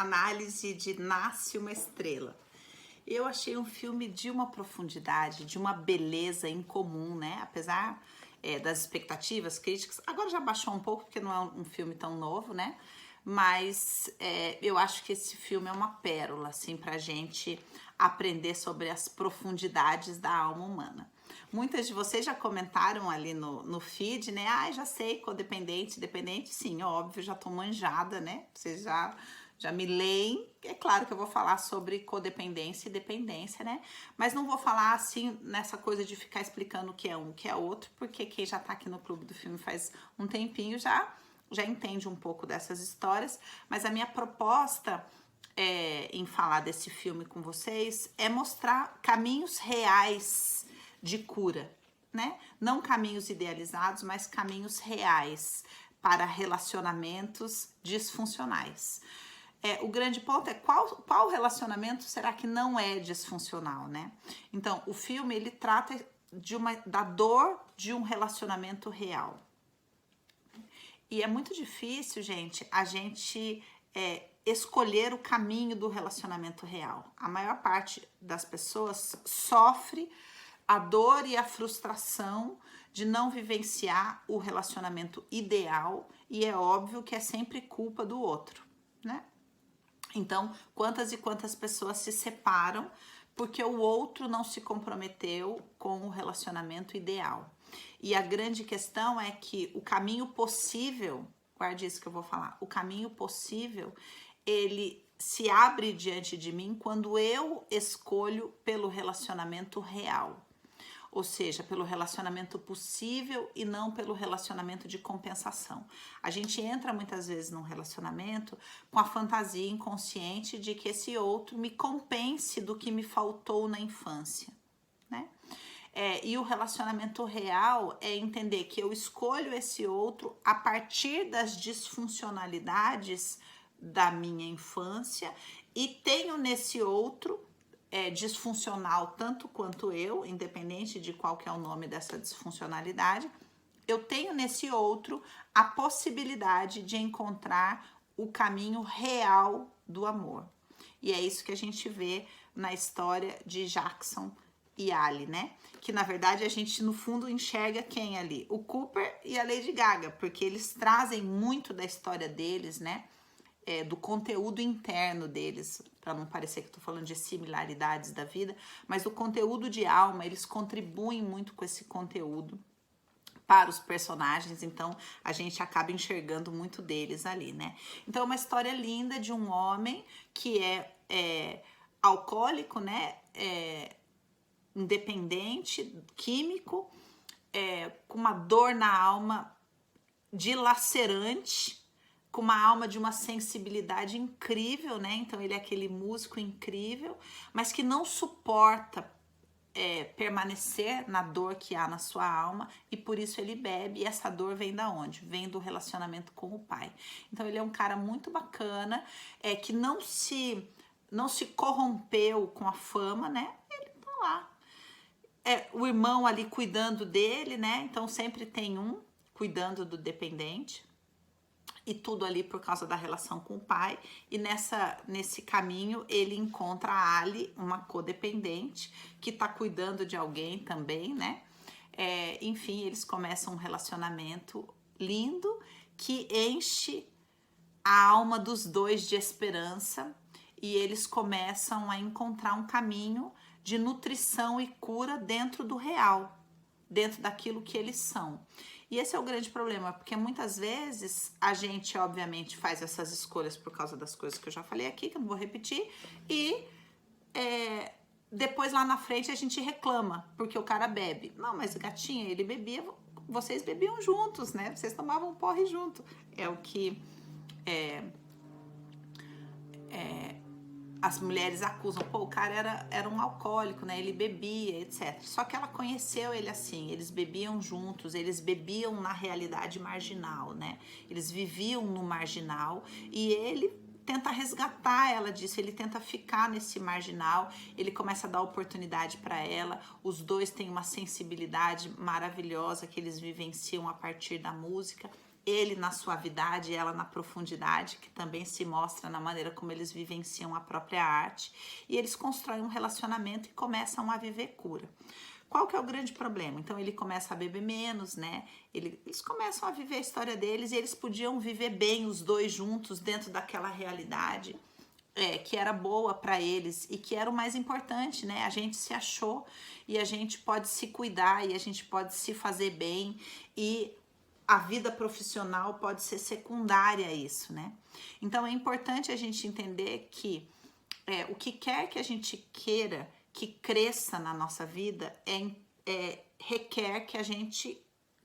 análise de Nasce uma Estrela. Eu achei um filme de uma profundidade, de uma beleza incomum, né? Apesar das expectativas, críticas, agora já baixou um pouco porque não é um filme tão novo, né? Mas eu acho que esse filme é uma pérola, assim, pra gente aprender sobre as profundidades da alma humana. Muitas de vocês já comentaram ali no feed, né? Ah, já sei, codependente, dependente, sim, óbvio, já tô manjada, né? Vocês já me leem. É claro que eu vou falar sobre codependência e dependência, né? Mas não vou falar assim nessa coisa de ficar explicando o que é um, o que é outro, porque quem já tá aqui no Clube do Filme faz um tempinho já entende um pouco dessas histórias. Mas a minha proposta em falar desse filme com vocês é mostrar caminhos reais de cura, né? Não caminhos idealizados, mas caminhos reais para relacionamentos disfuncionais. O grande ponto é qual relacionamento será que não é disfuncional, né? Então, o filme ele trata da dor de um relacionamento real. E é muito difícil, gente, a gente escolher o caminho do relacionamento real. A maior parte das pessoas sofre a dor e a frustração de não vivenciar o relacionamento ideal, e é óbvio que é sempre culpa do outro, né? Então, quantas e quantas pessoas se separam porque o outro não se comprometeu com o relacionamento ideal. E a grande questão é que o caminho possível, guarde isso que eu vou falar, o caminho possível, ele se abre diante de mim quando eu escolho pelo relacionamento real. Ou seja, pelo relacionamento possível e não pelo relacionamento de compensação. A gente entra muitas vezes num relacionamento com a fantasia inconsciente de que esse outro me compense do que me faltou na infância, né? E o relacionamento real é entender que eu escolho esse outro a partir das disfuncionalidades da minha infância e tenho nesse outro disfuncional tanto quanto eu, independente de qual que é o nome dessa disfuncionalidade, eu tenho nesse outro a possibilidade de encontrar o caminho real do amor. E é isso que a gente vê na história de Jackson e Ali, né? Que na verdade a gente no fundo enxerga quem ali? O Cooper e a Lady Gaga, porque eles trazem muito da história deles, né? Do conteúdo interno deles, para não parecer que estou falando de similaridades da vida, mas o conteúdo de alma, eles contribuem muito com esse conteúdo para os personagens, então a gente acaba enxergando muito deles ali, né? Então é uma história linda de um homem que é alcoólico, né? Independente, químico, com uma dor na alma dilacerante, com uma alma de uma sensibilidade incrível, né? Então ele é aquele músico incrível, mas que não suporta permanecer na dor que há na sua alma e por isso ele bebe. E essa dor vem da onde? Vem do relacionamento com o pai. Então ele é um cara muito bacana, que não se corrompeu com a fama, né? Ele tá lá. O irmão ali cuidando dele, né? Então sempre tem um cuidando do dependente. E tudo ali por causa da relação com o pai. E nesse caminho ele encontra a Ali, uma codependente, que tá cuidando de alguém também, né? Enfim, eles começam um relacionamento lindo que enche a alma dos dois de esperança. E eles começam a encontrar um caminho de nutrição e cura dentro do real, dentro daquilo que eles são. E esse é o grande problema, porque muitas vezes a gente, obviamente, faz essas escolhas por causa das coisas que eu já falei aqui, que eu não vou repetir, e depois lá na frente a gente reclama, porque o cara bebe. Não, mas gatinha, ele bebia, vocês bebiam juntos, né? Vocês tomavam porre junto. É o que as mulheres acusam, pô, o cara era um alcoólico, né? Ele bebia, etc. Só que ela conheceu ele assim, eles bebiam juntos, eles bebiam na realidade marginal, né? Eles viviam no marginal e ele tenta resgatar ela disso, ele tenta ficar nesse marginal, ele começa a dar oportunidade para ela, os dois têm uma sensibilidade maravilhosa que eles vivenciam a partir da música. ele na suavidade, ela na profundidade, que também se mostra na maneira como eles vivenciam a própria arte, e eles constroem um relacionamento e começam a viver cura. Qual que é o grande problema? Então ele começa a beber menos, né? Eles começam a viver a história deles e eles podiam viver bem os dois juntos dentro daquela realidade que era boa para eles e que era o mais importante, né? A gente se achou e a gente pode se cuidar e a gente pode se fazer bem e a vida profissional pode ser secundária a isso, né? Então é importante a gente entender que o que quer que a gente queira que cresça na nossa vida requer que a gente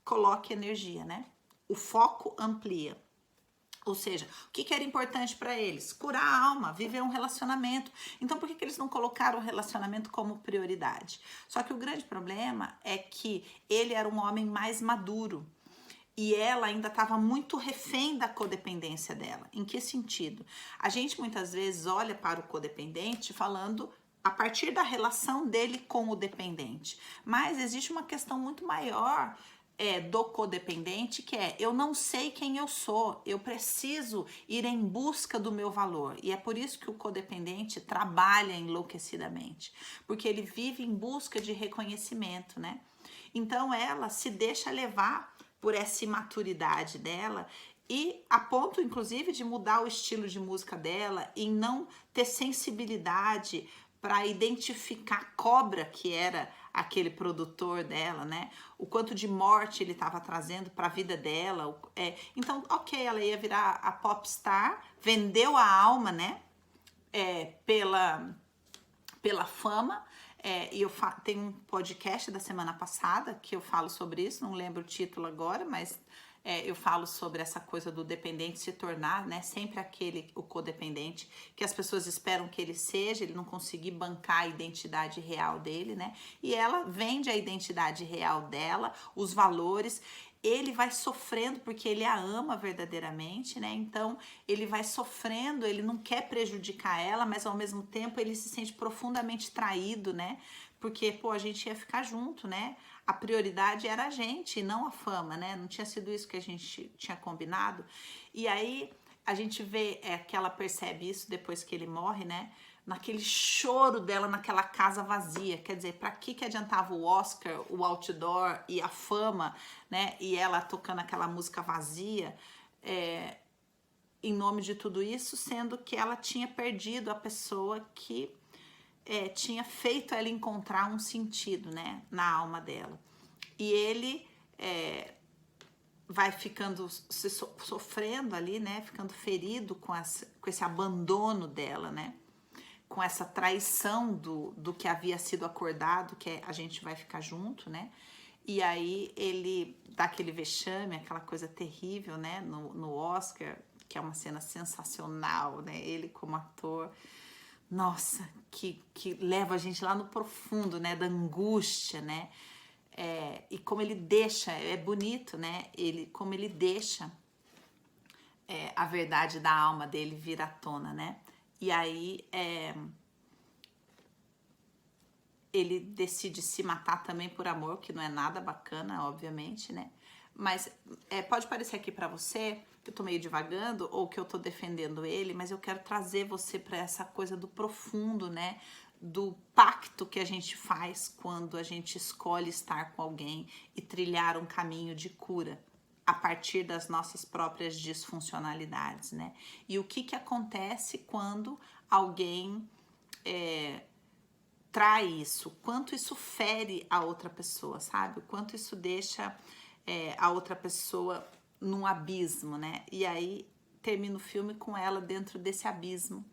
coloque energia, né? O foco amplia. Ou seja, o que era importante para eles? Curar a alma, viver um relacionamento. Então, por que eles não colocaram o relacionamento como prioridade? Só que o grande problema é que ele era um homem mais maduro e ela ainda estava muito refém da codependência dela. Em que sentido? A gente muitas vezes olha para o codependente falando a partir da relação dele com o dependente. Mas existe uma questão muito maior do codependente, que eu não sei quem eu sou, eu preciso ir em busca do meu valor. E é por isso que o codependente trabalha enlouquecidamente, porque ele vive em busca de reconhecimento, né? Então ela se deixa levar por essa imaturidade dela e a ponto, inclusive, de mudar o estilo de música dela e não ter sensibilidade para identificar a cobra que era aquele produtor dela, né? O quanto de morte ele estava trazendo para a vida dela. Então, ok, ela ia virar a popstar, vendeu a alma, né? Pela fama. E eu tenho um podcast da semana passada que eu falo sobre isso, não lembro o título agora, mas eu falo sobre essa coisa do dependente se tornar, né, sempre o codependente, que as pessoas esperam que ele seja, ele não conseguir bancar a identidade real dele, né, e ela vende a identidade real dela, os valores, ele vai sofrendo porque ele a ama verdadeiramente, né? Então ele vai sofrendo, ele não quer prejudicar ela, mas ao mesmo tempo ele se sente profundamente traído, né? Porque, a gente ia ficar junto, né? A prioridade era a gente e não a fama, né? Não tinha sido isso que a gente tinha combinado. E aí a gente vê que ela percebe isso depois que ele morre, né? Naquele choro dela naquela casa vazia. Quer dizer, para que adiantava o Oscar, o outdoor e a fama, né? E ela tocando aquela música vazia, em nome de tudo isso, sendo que ela tinha perdido a pessoa que tinha feito ela encontrar um sentido, né? Na alma dela. E ele vai ficando, sofrendo ali, né? Ficando ferido com esse abandono dela, né? Com essa traição do que havia sido acordado, que a gente vai ficar junto, né? E aí ele dá aquele vexame, aquela coisa terrível, né? No Oscar, que é uma cena sensacional, né? Ele como ator, nossa, que leva a gente lá no profundo, né? Da angústia, né? E como ele deixa, é bonito, né? Como ele deixa a verdade da alma dele vir à tona, né? E aí ele decide se matar também por amor, que não é nada bacana, obviamente, né? Mas pode parecer aqui para você que eu tô meio divagando ou que eu tô defendendo ele, mas eu quero trazer você para essa coisa do profundo, né? Do pacto que a gente faz quando a gente escolhe estar com alguém e trilhar um caminho de cura a partir das nossas próprias disfuncionalidades, né? E o que acontece quando alguém trai isso? Quanto isso fere a outra pessoa, sabe? O quanto isso deixa a outra pessoa num abismo, né? E aí termina o filme com ela dentro desse abismo,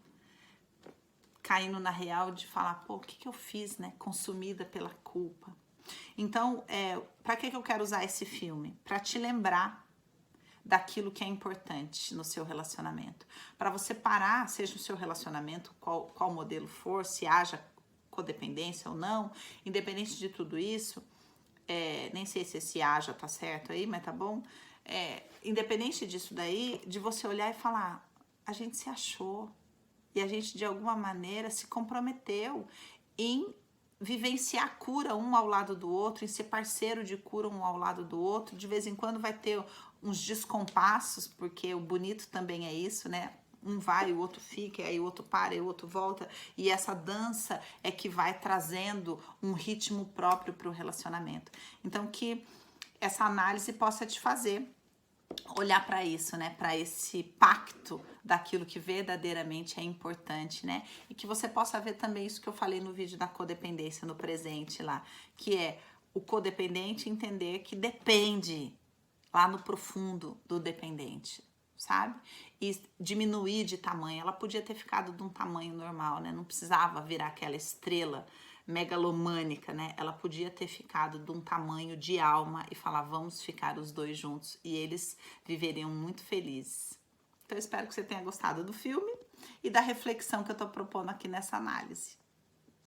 caindo na real de falar, o que eu fiz, né? Consumida pela culpa. Então, para que eu quero usar esse filme? Para te lembrar daquilo que é importante no seu relacionamento. Para você parar, seja o seu relacionamento, qual modelo for, se haja codependência ou não, independente de tudo isso, nem sei se esse haja tá certo aí, mas tá bom. Independente disso daí, de você olhar e falar, a gente se achou e a gente de alguma maneira se comprometeu em vivenciar a cura um ao lado do outro, em ser parceiro de cura um ao lado do outro. De vez em quando vai ter uns descompassos, porque o bonito também é isso, né? Um vai, o outro fica, aí o outro para, aí o outro volta. E essa dança é que vai trazendo um ritmo próprio para o relacionamento. Então, que essa análise possa te fazer olhar para isso, né? Para esse pacto daquilo que verdadeiramente é importante, né? E que você possa ver também isso que eu falei no vídeo da codependência no presente lá, que é o codependente entender que depende lá no profundo do dependente, sabe? E diminuir de tamanho. Ela podia ter ficado de um tamanho normal, né? Não precisava virar aquela estrela megalomânica, né? Ela podia ter ficado de um tamanho de alma e falar, vamos ficar os dois juntos, e eles viveriam muito felizes. Então eu espero que você tenha gostado do filme e da reflexão que eu tô propondo aqui nessa análise.